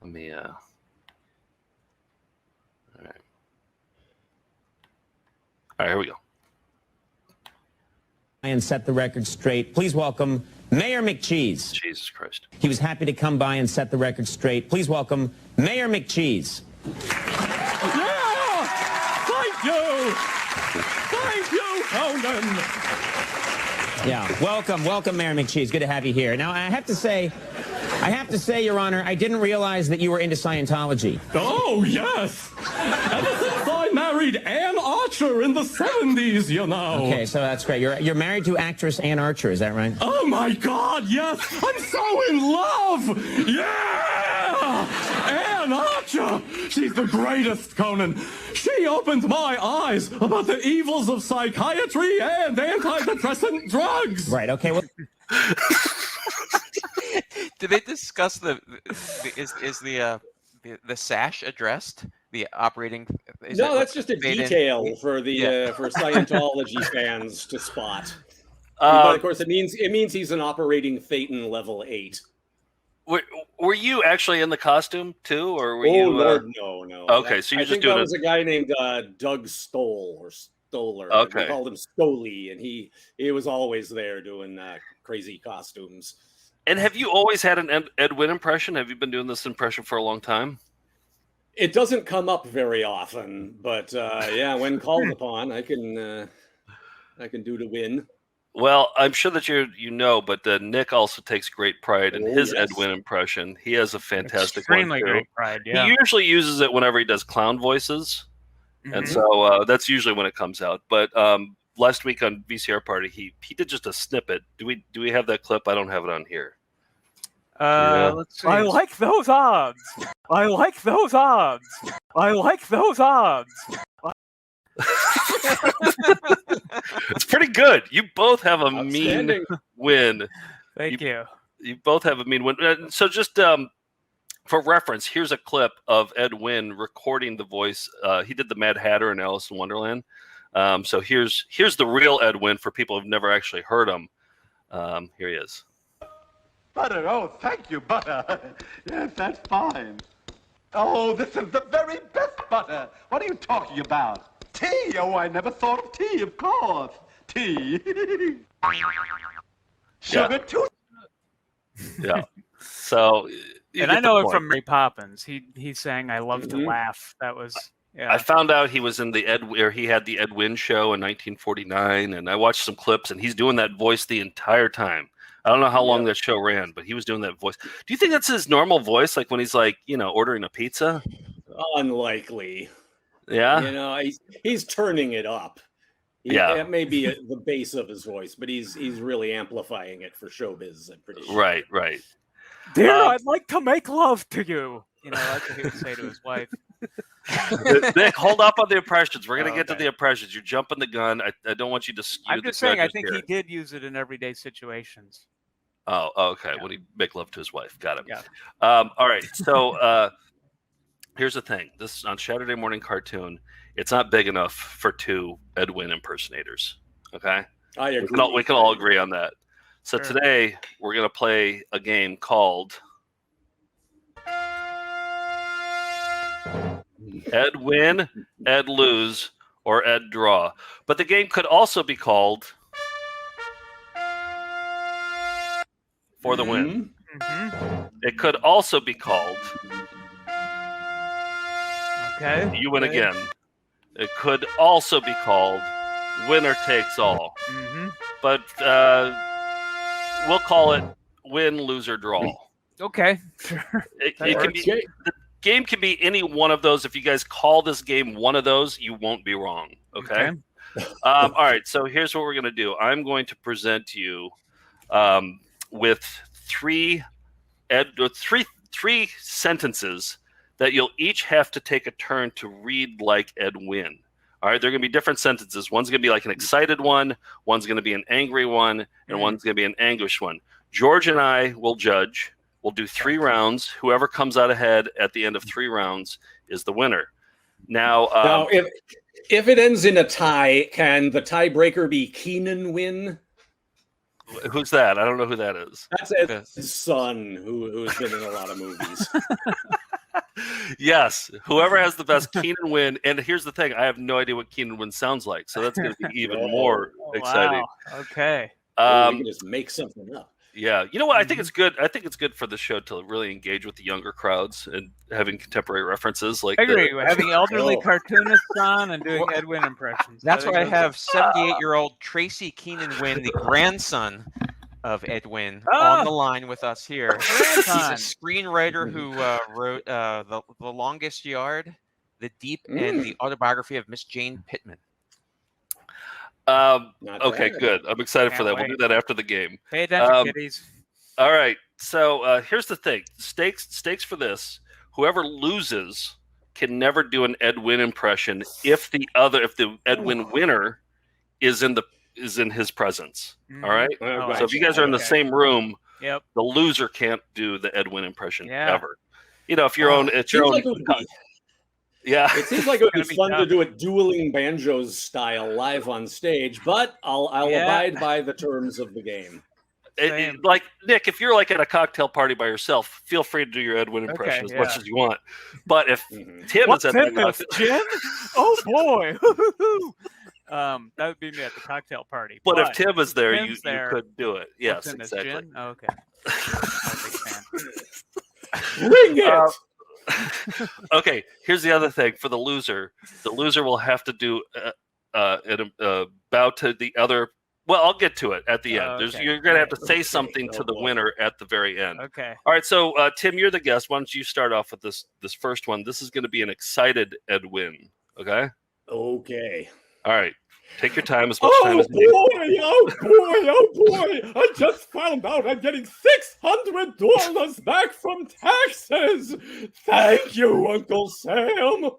Let me. All right. All right. Here we go. And set the record straight. Please welcome Mayor McCheese. Jesus Christ. He was happy to come by and set the record straight. Please welcome Mayor McCheese. Yeah! Thank you! Thank you, Conan! Yeah, welcome, Mayor McCheese. Good to have you here. Now, I have to say, Your Honor, I didn't realize that you were into Scientology. Oh, yes! Ever since I married Ann Archer in the 70s, you know. Okay, so that's great. You're married to actress Ann Archer, is that right? Oh, my God, yes! I'm so in love! Yeah! Ann Archer! She's the greatest, Conan. She opened my eyes about the evils of psychiatry and antidepressant drugs! Right, okay, well... Did they discuss the sash addressed? The operating? No, that's just a detail for the for Scientology fans to spot. But of course, it means he's an operating Thetan level 8. Were you actually in the costume too, or were you? Lord, no. Okay, so you're just doing. That was a guy named Doug Stoll or Stoller. Okay, we called him Stoley, and he was always there doing crazy costumes. And have you always had an Ed Wynn impression? Have you been doing this impression for a long time? It doesn't come up very often, but yeah, when called upon, I can do the Win. Well, I'm sure that you know, but Nick also takes great pride in his yes. Ed Wynn impression. He has a fantastic Extremely one too. great pride, yeah. He usually uses it whenever he does clown voices, and so that's usually when it comes out. But last week on VCR Party, he did just a snippet. Do we have that clip? I don't have it on here. Let's see. I like those odds. I like those odds. I like those odds. It's pretty good. You both have a mean win. Thank you. You both have a mean win. So just for reference, here's a clip of Ed Wynn recording the voice. He did the Mad Hatter in Alice in Wonderland. So here's the real Ed Wynn for people who've never actually heard him. Here he is. Butter, oh, thank you, butter. Yes, that's fine. Oh, this is the very best butter. What are you talking about? Tea? Oh, I never thought of tea, of course. Tea. Sugar, too. Yeah. So, and I know it from Mary Poppins. He sang "I Love to Laugh." That was. Yeah. I found out he was in he had the Ed Wynn show in 1949, and I watched some clips, and he's doing that voice the entire time. I don't know how long that show ran, but he was doing that voice. Do you think that's his normal voice, like when he's like, ordering a pizza? Unlikely. Yeah. He's turning it up. Yeah. That may be the base of his voice, but he's really amplifying it for showbiz, I'm pretty sure. Right. Dear, I'd like to make love to you. That's what he would say to his wife. Nick, hold up on the impressions. We're going to get to the impressions. You're jumping the gun. I don't want you to skew I'm just saying, I think he did use it in everyday situations. Oh, okay. Yeah. When he make love to his wife. Got it. Yeah. All right. So here's the thing. This on Saturday morning cartoon, it's not big enough for 2 Ed Wynn impersonators. Okay? I agree. We can all agree on that. So today we're going to play a game called Ed Win, Ed Lose, or Ed Draw. But the game could also be called For the Win. It could also be called You Win Again. It could also be called Winner Takes All. But we'll call it Win, Lose, or Draw. Okay, sure. It can be, the game can be any one of those. If you guys call this game one of those, you won't be wrong. Okay. All right. So here's what we're going to do. I'm going to present you with three sentences that you'll each have to take a turn to read like Ed Wynn. All right, they're going to be different sentences. One's going to be like an excited one, one's going to be an angry one, and one's going to be an anguished one. George and I will judge. We'll do 3 rounds. Whoever comes out ahead at the end of 3 rounds is the winner. Now, if it ends in a tie, can the tiebreaker be Keenan win? Who's that? I don't know who that is. That's Ed's son, who's been in a lot of movies. Yes, whoever has the best Keenan Wynn. And here's the thing: I have no idea what Keenan Wynn sounds like, so that's going to be even more exciting. Wow. Okay. You can just make something up. Yeah, you know what? I think it's good. I think it's good for the show to really engage with the younger crowds and having contemporary references. Like I agree. Having elderly cartoonists on and doing Ed Wynn impressions. That's why I have 78-year-old Tracy Keenan Wynn, the grandson of Ed Wynn, on the line with us here. He's a screenwriter who wrote the Longest Yard, The Deep, and the autobiography of Miss Jane Pittman. Okay, good. I'm excited for that. We'll do that after the game. Pay attention, kiddies. All right. So here's the thing: stakes for this. Whoever loses can never do an Ed Wynn impression if the Ed Wynn winner is in his presence. All right. So if you guys are in the same room, the loser can't do the Ed Wynn impression ever. You know, if you're it's your own. Yeah, it seems like it would be fun to do a dueling banjos style live on stage, but I'll abide by the terms of the game. Like Nick, if you're like at a cocktail party by yourself, feel free to do your Ed Wynn impression as much as you want. But if Tim is at the cocktail, Jim? Oh boy, that would be me at the cocktail party. But if Tim is there, you could do it. Yes, exactly. Jim? Oh, okay. Bring it. Okay, here's the other thing. For the loser will have to do bow to the other. Well, I'll get to it at the end. You're going to have to say something to the winner at the very end. Okay. All right. So, Tim, you're the guest. Why don't you start off with this first one? This is going to be an excited Ed Wynn. Okay. Okay. All right. Take your time as much time as you need. Oh boy! I just found out I'm getting $600 back from taxes. Thank you, Uncle Sam.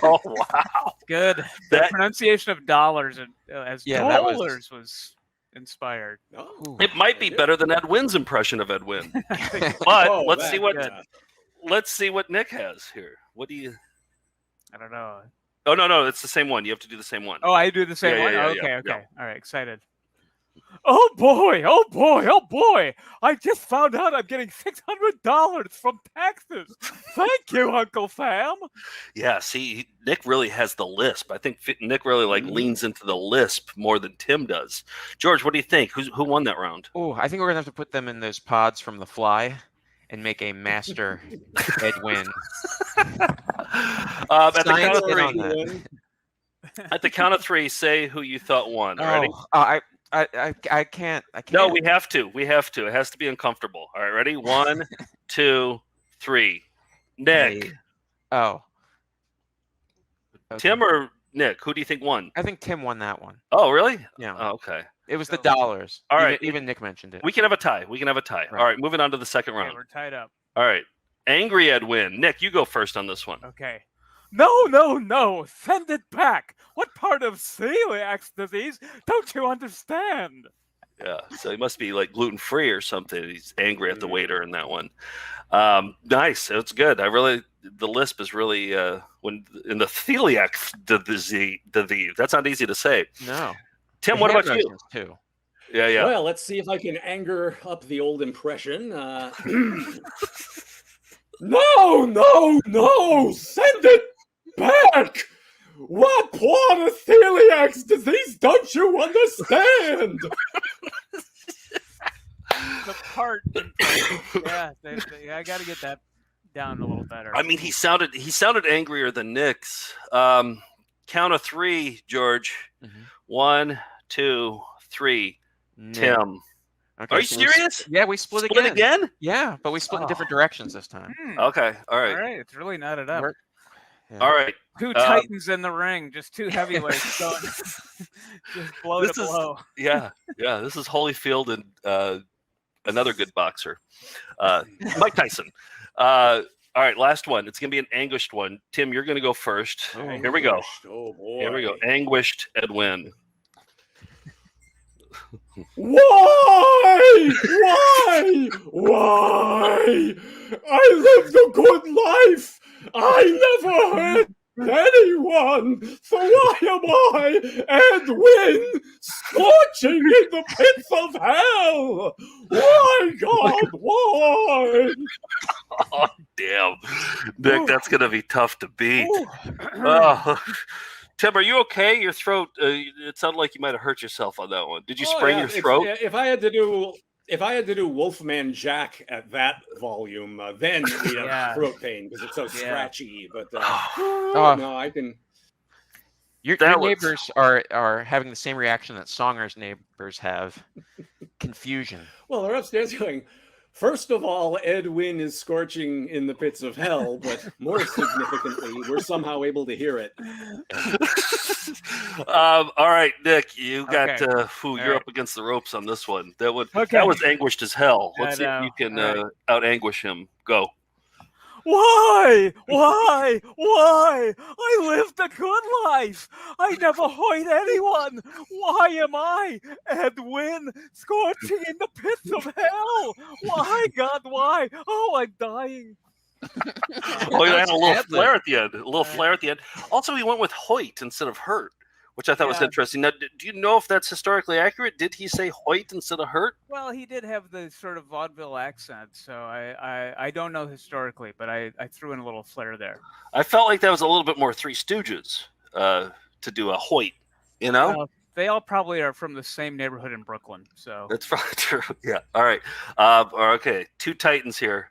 Oh wow! Good. The pronunciation of dollars as dollars was inspired. It might be better than Ed Wynn's impression of Ed Wynn. But let's see what Nick has here. What do you? I don't know. Oh, no, it's the same one. You have to do the same one. Oh, I do the same one? Okay. All right, excited. Oh, boy. I just found out I'm getting $600 from taxes. Thank you, Uncle Sam. Yeah, see, Nick really has the lisp. I think Nick really leans into the lisp more than Tim does. George, what do you think? Who won that round? Oh, I think we're going to have to put them in those pods from The Fly and make a master Ed Wynn. At the count of three, say who you thought won. Ready? I can't. No, we have to. It has to be uncomfortable. All right, ready? 1, 2, 3. Nick. Oh. Okay. Tim or Nick? Who do you think won? I think Tim won that one. Oh, really? Yeah. Oh, okay. It was the dollars. All right. Even Nick mentioned it. We can have a tie. Right. All right, moving on to the second round. We're tied up. All right. Angry Ed Wynn. Nick, you go first on this one. Okay. No. Send it back. What part of celiac disease don't you understand? Yeah, so he must be like gluten-free or something. He's angry at the waiter in that one. Nice. It's good. The lisp is really when in the celiac disease. That's not easy to say. No. Tim, what about you? Too. Yeah. Well, let's see if I can anger up the old impression. No! Send it back! What part of celiac disease don't you understand? The part. Yeah, I got to get that down a little better. I mean, he sounded angrier than Nick's. Count of three, George. 1, 2, 3. Nick. Tim. Okay, Are you serious? We split again. Yeah, but we split in different directions this time. Okay, all right. All right, it's really knotted up. All right. Two titans in the ring, just two heavyweights going just blow to blow. Yeah. This is Holyfield and another good boxer, Mike Tyson. All right, last one. It's going to be an anguished one. Tim, you're going to go first. Here we go. Oh, boy. Here we go. Anguished Ed Wynn. Why? I lived a good life. I never heard anyone. So why am I, Ed Wynn, scorching in the pits of hell? Why, God, why? Oh, damn. Nick, that's going to be tough to beat. Tim, are you okay? Your throat, it sounded like you might have hurt yourself on that one. Did you sprain your throat? If I had to do Wolfman Jack at that volume, then we'd have throat pain because it's so scratchy. But no, I can. Your neighbors are having the same reaction that Songer's neighbors have. Confusion. Well, they're upstairs going, first of all, Ed Wynn is scorching in the pits of hell, but more significantly, we're somehow able to hear it. All right, Nick, you got you're up against the ropes on this one. That was anguished as hell. Let's see if you can out anguish him. Go. Why? I lived a good life. I never hurt anyone. Why am I, Edwin, scorching in the pits of hell? Why, God, why? Oh, I'm dying. Oh, you had a little flare at the end. Also, he went with Hoyt instead of hurt, which I thought was interesting. Now, do you know if that's historically accurate? Did he say Hoyt instead of hurt? Well, he did have the sort of vaudeville accent, so I don't know historically, but I threw in a little flair there. I felt like that was a little bit more Three Stooges to do a Hoyt, you know? They all probably are from the same neighborhood in Brooklyn, so. That's probably true, yeah. All right. Okay, two Titans here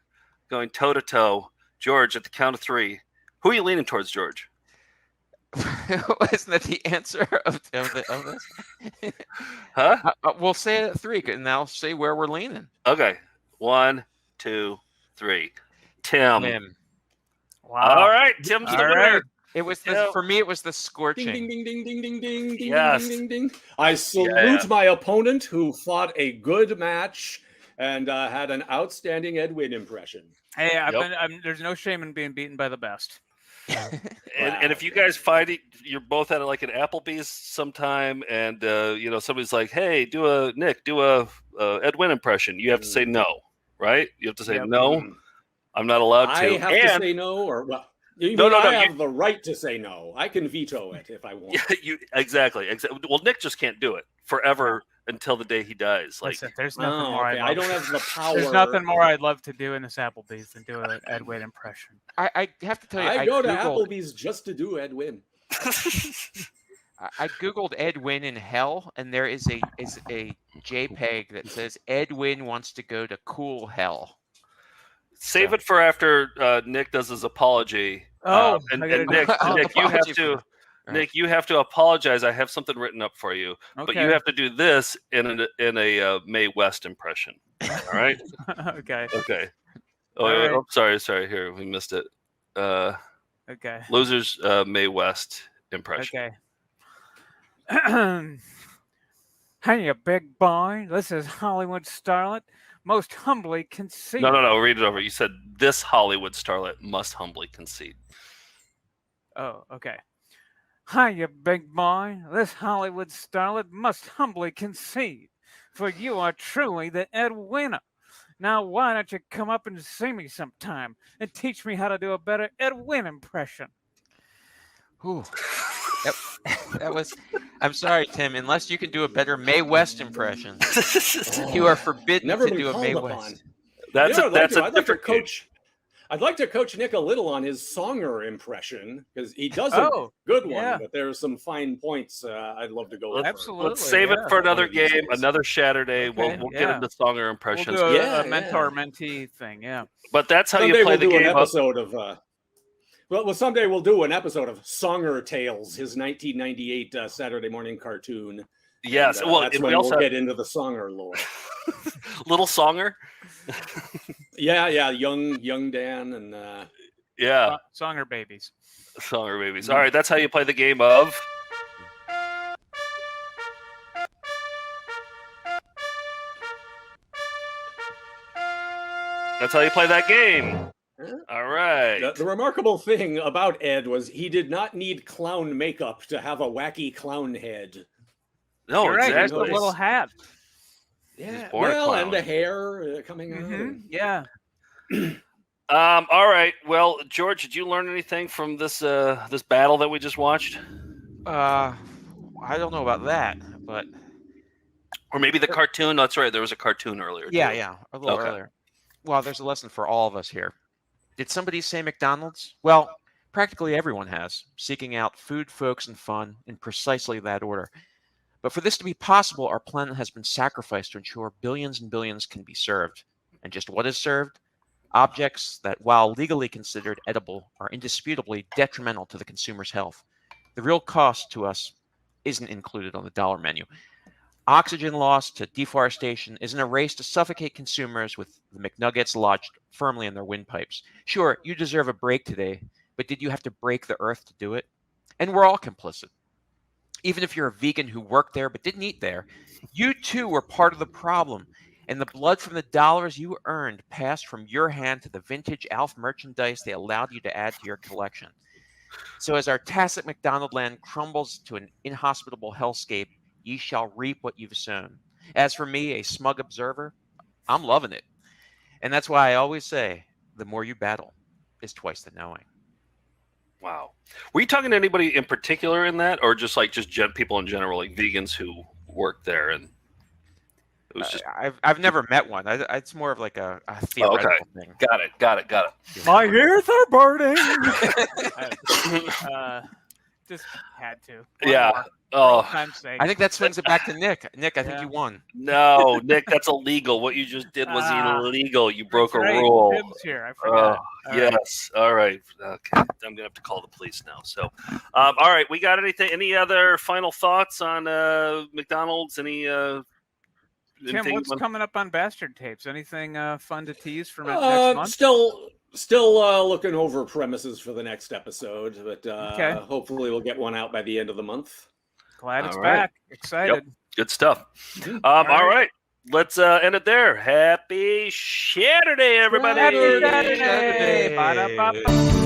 going toe-to-toe. George, at the count of three. Who are you leaning towards, George? Isn't that the answer of this? Huh? We'll say it at three, and I'll say where we're leaning. Okay. 1, 2, 3. Tim. Wow. All right. Tim's the winner. It was for me. It was the scorching. Ding, ding, ding, ding, ding, ding, ding, Yes. ding, ding, ding. I salute my opponent who fought a good match and had an outstanding Ed Wynn impression. Hey, there's no shame in being beaten by the best. And if you guys find it, you're both at like an Applebee's sometime, and somebody's like, "Hey, do a Ed Wynn impression." You have to say no, right? You have to say no. I'm not allowed to. I have to say no, or what? I have the right to say no. I can veto it if I want. Yeah, exactly. Well, Nick just can't do it forever until the day he dies. Like, listen, there's nothing more. I don't have the power. There's nothing more I'd love to do in this Applebee's than do an Ed Wynn impression. I have to tell you, I go to Applebee's just to do Ed Wynn. I googled Ed Wynn in hell, and there is a JPEG that says Ed Wynn wants to go to cool hell. Save it for after Nick does his apology. And Nick, Nick, you have to apologize. I have something written up for you, but you have to do this in a Mae West impression. All right? Okay. Oh, right. Sorry. Here, we missed it. Okay. Losers Mae West impression. Okay. Hey, you big boy. This is Hollywood starlet. Most humbly concede. No. Read it over. You said this Hollywood starlet must humbly concede. Oh, okay. Hi, you big boy. This Hollywood starlet must humbly concede, for you are truly the Ed Wynn-off. Now, why don't you come up and see me sometime and teach me how to do a better Ed Wynn impression? Ooh. That was. I'm sorry, Tim. Unless you can do a better Mae West impression, you are forbidden to do a Mae West. That's a different coach. I'd like to coach Nick a little on his Songer impression because he does a good one, but there are some fine points I'd love to go over. Absolutely. Let's save it for another game, another Shaturday. Okay, we'll get into Songer impressions. We'll do a mentor-mentee thing, But that's how you play the game. Well, someday we'll do an episode of Songer Tales, his 1998 Saturday morning cartoon. Yes, and, that's when we'll get into the Songer lore. Little Songer. Yeah, young Dan and Songer babies. Songer babies. All right, that's how you play the game of. That's how you play that game. All right. The remarkable thing about Ed was he did not need clown makeup to have a wacky clown head. No, you're right. exactly. Right. A little hat. Yeah, well, and the hair coming out. Yeah. All right. Well, George, did you learn anything from this this battle that we just watched? I don't know about that, but or maybe the cartoon. That's right. There was a cartoon earlier. Yeah, too. yeah, a little earlier. Well, there's a lesson for all of us here. Did somebody say McDonald's? Well, practically everyone has, seeking out food, folks, and fun in precisely that order. But for this to be possible, our planet has been sacrificed to ensure billions and billions can be served. And just what is served? Objects that, while legally considered edible, are indisputably detrimental to the consumer's health. The real cost to us isn't included on the dollar menu. Oxygen loss to deforestation isn't a race to suffocate consumers with the McNuggets lodged firmly in their windpipes. Sure, you deserve a break today, but did you have to break the earth to do it? And we're all complicit. Even if you're a vegan who worked there but didn't eat there, you too were part of the problem. And the blood from the dollars you earned passed from your hand to the vintage Alf merchandise they allowed you to add to your collection. So as our tacit McDonald land crumbles to an inhospitable hellscape, ye shall reap what you've sown. As for me, a smug observer, I'm loving it. And that's why I always say, the more you battle is twice the knowing. Wow. Were you talking to anybody in particular in that, or just people in general, like vegans who work there? And it was just I've never met one. It's more of like a theoretical thing. Got it. My ears are burning. Just had to. Yeah. Oh, I think that swings it back to Nick. Nick, I think you won. No, Nick, that's illegal. What you just did was illegal. You broke a right. rule. Tim's here. I forgot. Yes. Right. All right. Okay. I'm gonna have to call the police now. So, all right. We got anything? Any other final thoughts on McDonald's? Tim, what's coming up on Bastard Tapes? Anything fun to tease for next month? Still looking over premises for the next episode, but hopefully we'll get one out by the end of the month. Glad it's back. Excited. Yep. Good stuff. All right. Let's end it there. Happy Shaturday, everybody. Happy Saturday. Ba-da-ba-ba.